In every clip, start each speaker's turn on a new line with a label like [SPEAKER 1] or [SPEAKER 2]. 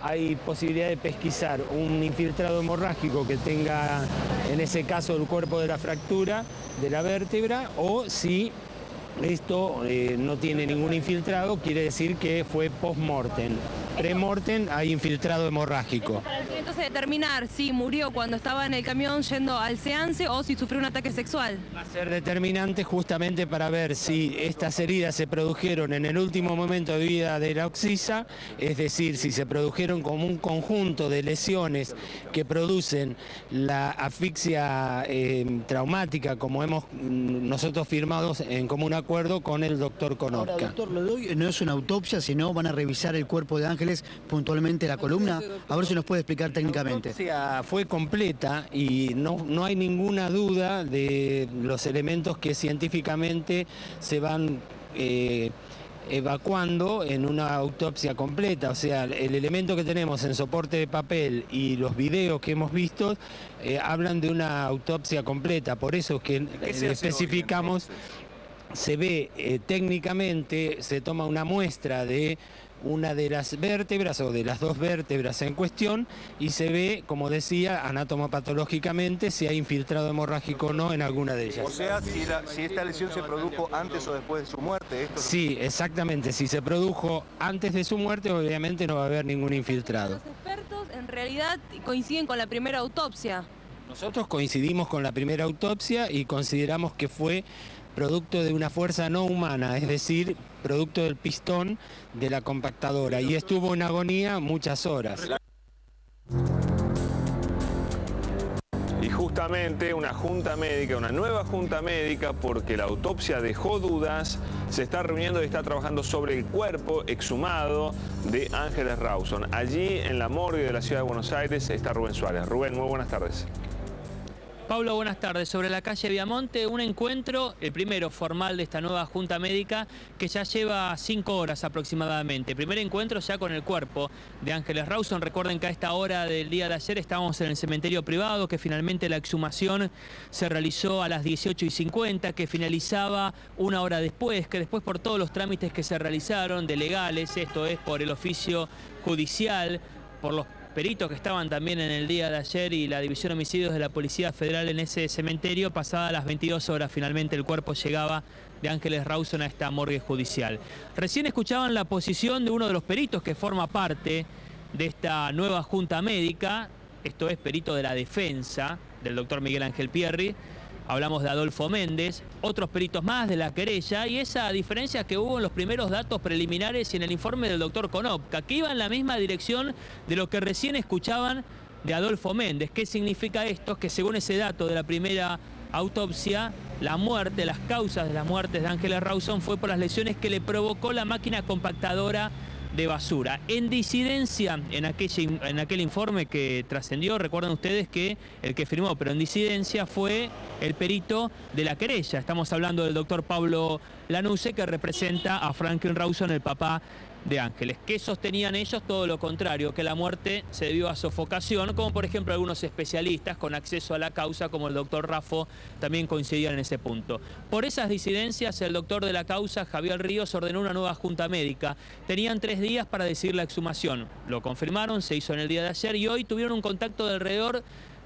[SPEAKER 1] hay posibilidad de pesquisar un infiltrado hemorrágico que tenga, en ese caso, el cuerpo de la fractura de la vértebra, o si esto no tiene ningún infiltrado, quiere decir que fue post-mortem. Pre-mortem hay infiltrado hemorrágico.
[SPEAKER 2] Entonces determinar si murió cuando estaba en el camión yendo al seance o si sufrió un ataque sexual.
[SPEAKER 1] Va a ser determinante justamente para ver si estas heridas se produjeron en el último momento de vida de la occisa, es decir, si se produjeron como un conjunto de lesiones que producen la asfixia traumática, como hemos nosotros firmado en común acuerdo con el doctor Konopka.
[SPEAKER 3] Ahora, doctor, lo de hoy no es una autopsia, sino van a revisar el cuerpo de Ángeles, puntualmente la columna. A ver si nos puede explicar técnicamente.
[SPEAKER 1] La autopsia fue completa y no hay ninguna duda de los elementos que científicamente se van evacuando en una autopsia completa. O sea, el elemento que tenemos en soporte de papel y los videos que hemos visto hablan de una autopsia completa. Por eso es que especificamos, se ve técnicamente, se toma una muestra de una de las vértebras o de las dos vértebras en cuestión y se ve, como decía, anatomopatológicamente si hay infiltrado hemorrágico o no en alguna de ellas.
[SPEAKER 4] O sea, si esta lesión se produjo antes o después de su muerte.
[SPEAKER 1] Sí, exactamente. Si se produjo antes de su muerte, obviamente no va a haber ningún infiltrado.
[SPEAKER 2] Los expertos en realidad coinciden con la primera autopsia.
[SPEAKER 1] Nosotros coincidimos con la primera autopsia y consideramos que fue producto de una fuerza no humana, es decir, producto del pistón de la compactadora, y estuvo en agonía muchas horas.
[SPEAKER 5] Y justamente una junta médica, una nueva junta médica, porque la autopsia dejó dudas, se está reuniendo y está trabajando sobre el cuerpo exhumado de Ángeles Rawson. Allí en la morgue de la ciudad de Buenos Aires está Rubén Suárez. Rubén, muy buenas tardes.
[SPEAKER 6] Pablo, buenas tardes. Sobre la calle Viamonte, un encuentro, el primero formal de esta nueva junta médica, que ya lleva 5 horas aproximadamente. Primer encuentro ya con el cuerpo de Ángeles Rawson. Recuerden que a esta hora del día de ayer estábamos en el cementerio privado, que finalmente la exhumación se realizó a las 18:50, que finalizaba una hora después, que después por todos los trámites que se realizaron de legales, esto es por el oficio judicial, por los peritos que estaban también en el día de ayer y la División de Homicidios de la Policía Federal en ese cementerio, pasadas las 22 horas finalmente el cuerpo llegaba de Ángeles Rawson a esta morgue judicial. Recién escuchaban la posición de uno de los peritos que forma parte de esta nueva junta médica, esto es perito de la defensa del doctor Miguel Ángel Pierri. Hablamos de Adolfo Méndez, otros peritos más de la querella y esa diferencia que hubo en los primeros datos preliminares y en el informe del doctor Konopka, que iba en la misma dirección de lo que recién escuchaban de Adolfo Méndez. ¿Qué significa esto? Que según ese dato de la primera autopsia, la muerte, las causas de las muertes de Ángeles Rawson fue por las lesiones que le provocó la máquina compactadora de basura. En disidencia, en aquel informe que trascendió, recuerdan ustedes que el que firmó, pero en disidencia, fue el perito de la querella. Estamos hablando del doctor Pablo Lanusse, que representa a Franklin Rawson, el papá de Ángeles. ¿Qué sostenían ellos? Todo lo contrario, que la muerte se debió a sofocación, como por ejemplo algunos especialistas con acceso a la causa, como el doctor Raffo, también coincidían en ese punto. Por esas disidencias, el doctor de la causa, Javier Ríos, ordenó una nueva junta médica. Tenían 3 días para decidir la exhumación. Lo confirmaron, se hizo en el día de ayer y hoy tuvieron un contacto de alrededor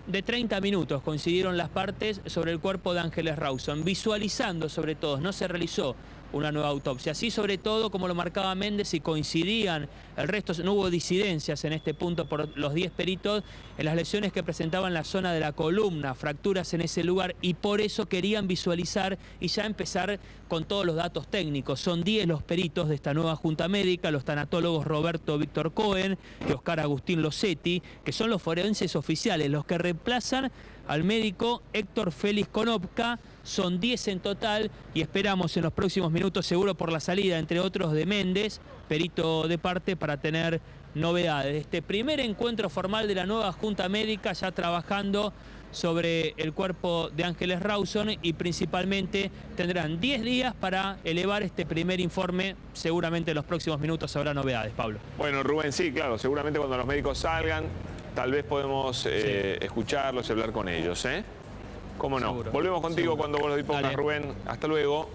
[SPEAKER 6] de 30 minutos. Coincidieron las partes sobre el cuerpo de Ángeles Rawson, visualizando sobre todo, no se realizó una nueva autopsia. Así sobre todo, como lo marcaba Méndez, y coincidían el resto, no hubo disidencias en este punto por los 10 peritos en las lesiones que presentaban la zona de la columna, fracturas en ese lugar, y por eso querían visualizar y ya empezar con todos los datos técnicos. Son 10 los peritos de esta nueva junta médica, los tanatólogos Roberto Víctor Cohen y Oscar Agustín Losetti, que son los forenses oficiales, los que reemplazan al médico Héctor Félix Konopka. Son 10 en total y esperamos en los próximos minutos, seguro por la salida, entre otros, de Méndez, perito de parte, para tener novedades. Este primer encuentro formal de la nueva junta médica, ya trabajando sobre el cuerpo de Ángeles Rawson, y principalmente tendrán 10 días para elevar este primer informe. Seguramente en los próximos minutos habrá novedades, Pablo.
[SPEAKER 5] Bueno, Rubén, sí, claro, seguramente cuando los médicos salgan, tal vez podemos escucharlos y hablar con ellos, ¿eh? ¿Cómo no?
[SPEAKER 6] Seguro,
[SPEAKER 5] Volvemos contigo
[SPEAKER 6] seguro.
[SPEAKER 5] cuando vos lo dispongas,
[SPEAKER 6] Dale.
[SPEAKER 5] Rubén. Hasta luego.